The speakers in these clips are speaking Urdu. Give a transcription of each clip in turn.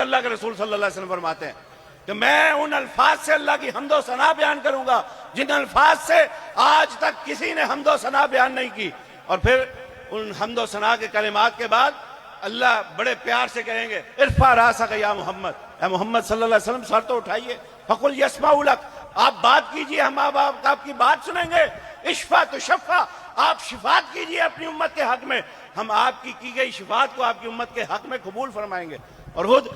اللہ کے رسول صلی اللہ علیہ وسلم فرماتے ہیں کہ میں ان الفاظ سے اللہ کی حمد و ثنا بیان کروں گا جن الفاظ سے آج تک کسی نے حمد و ثنا بیان نہیں کی. اور پھر ان حمد و ثنا کے کلمات کے بعد اللہ بڑے پیار سے کہیں گے ارفع راسک یا محمد، اے محمد صلی اللہ علیہ وسلم سر تو اٹھائیے. فقل یسمع لک، آپ بات کیجئے، ہم آپ کی بات سنیں گے. اشفا تشفع، آپ شفاعت کیجئے اپنی امت کے حق میں، ہم آپ کی گئی شفاعت کو آپ کی امت کے حق میں قبول فرمائیں گے. اور خود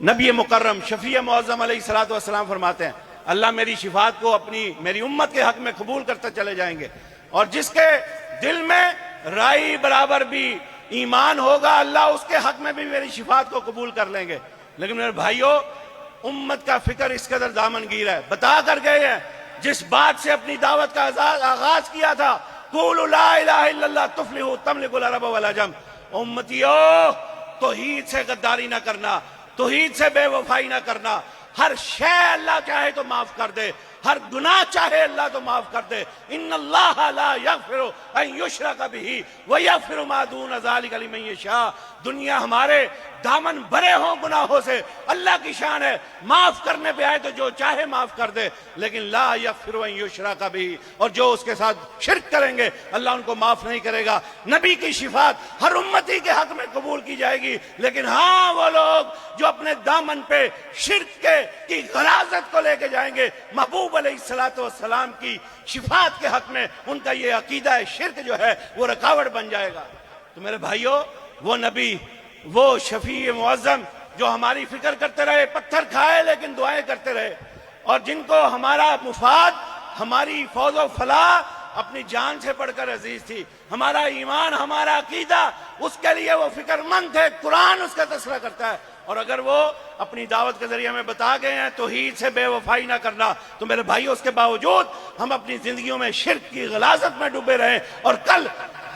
نبی مکرم شفیع معظم علیہ الصلوۃ والسلام فرماتے ہیں اللہ میری شفاعت کو میری امت کے حق میں قبول کرتے چلے جائیں گے. اور جس کے دل میں رائی برابر بھی ایمان ہوگا اللہ اس کے حق میں بھی میری شفاعت کو قبول کر لیں گے. لیکن میرے بھائیوں، امت کا فکر اس قدر دامن گیر ہے، بتا کر گئے ہیں جس بات سے اپنی دعوت کا آغاز کیا تھا قولوا لا الہ الا اللہ تفلحوا تملکوا العرب والعجم. امتیو، توحید سے غداری نہ کرنا، توحید سے بے وفائی نہ کرنا. ہر شے اللہ چاہے تو معاف کر دے، ہر گناہ چاہے اللہ تو معاف کر دے. ان اللہ لا یغفر ان یشرک بہ ویغفر ما دون ذلک لمن یشاء. دنیا ہمارے دامن بھرے ہوں گناہوں سے، اللہ کی شان ہے معاف کرنے پہ آئے تو جو چاہے معاف کر دے، لیکن لا یغفر ان یشرک بہ، اور جو اس کے ساتھ شرک کریں گے اللہ ان کو معاف نہیں کرے گا. نبی کی شفاعت ہر امتی کے حق میں قبول کی جائے گی، لیکن ہاں وہ لوگ جو اپنے دامن پہ شرک کی غلاظت کو لے کے جائیں گے محبوب علیہ الصلوۃ والسلام کی شفاعت کے حق میں، ان کا یہ عقیدہ ہے شرک جو ہے وہ رکاوٹ بن جائے گا. تو میرے بھائیوں، وہ نبی، وہ شفیع معظم جو ہماری فکر کرتے رہے، پتھر کھائے لیکن دعائیں کرتے رہے، اور جن کو ہمارا مفاد، ہماری فوز و فلاح اپنی جان سے بڑھ کر عزیز تھی، ہمارا ایمان، ہمارا عقیدہ، اس کے لیے وہ فکر مند تھے. قرآن اس کا تذکرہ کرتا ہے. اور اگر وہ اپنی دعوت کے ذریعے ہمیں بتا گئے ہیں توحید سے بے وفائی نہ کرنا، تو میرے بھائیوں اس کے باوجود ہم اپنی زندگیوں میں شرک کی غلاظت میں ڈوبے رہیں، اور کل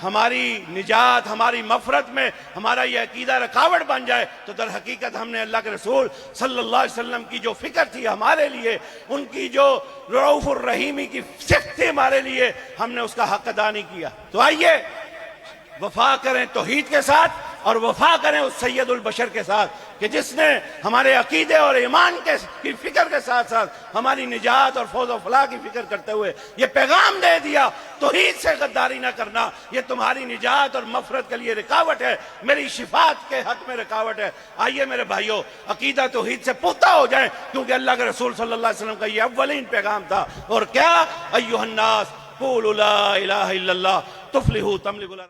ہماری نجات، ہماری مغفرت میں ہمارا یہ عقیدہ رکاوٹ بن جائے، تو در حقیقت ہم نے اللہ کے رسول صلی اللہ علیہ وسلم کی جو فکر تھی ہمارے لیے، ان کی جو رؤوف الرحیمی کی صفت تھی ہمارے لیے، ہم نے اس کا حق ادا نہیں کیا. تو آئیے وفا کریں توحید کے ساتھ، اور وفا کریں اس سید البشر کے ساتھ کہ جس نے ہمارے عقیدے اور ایمان کی فکر کے ساتھ ساتھ ہماری نجات اور فوز و فلاح کی فکر کرتے ہوئے یہ پیغام دے دیا توحید سے غداری نہ کرنا، یہ تمہاری نجات اور مغفرت کے لیے رکاوٹ ہے، میری شفاعت کے حق میں رکاوٹ ہے. آئیے میرے بھائیوں، عقیدہ توحید سے پختہ ہو جائیں، کیونکہ اللہ کے رسول صلی اللہ علیہ وسلم کا یہ اولین پیغام تھا. اور کیا ایھا الناس قولوا لا الہ الا اللہ تفلحوا تملکوا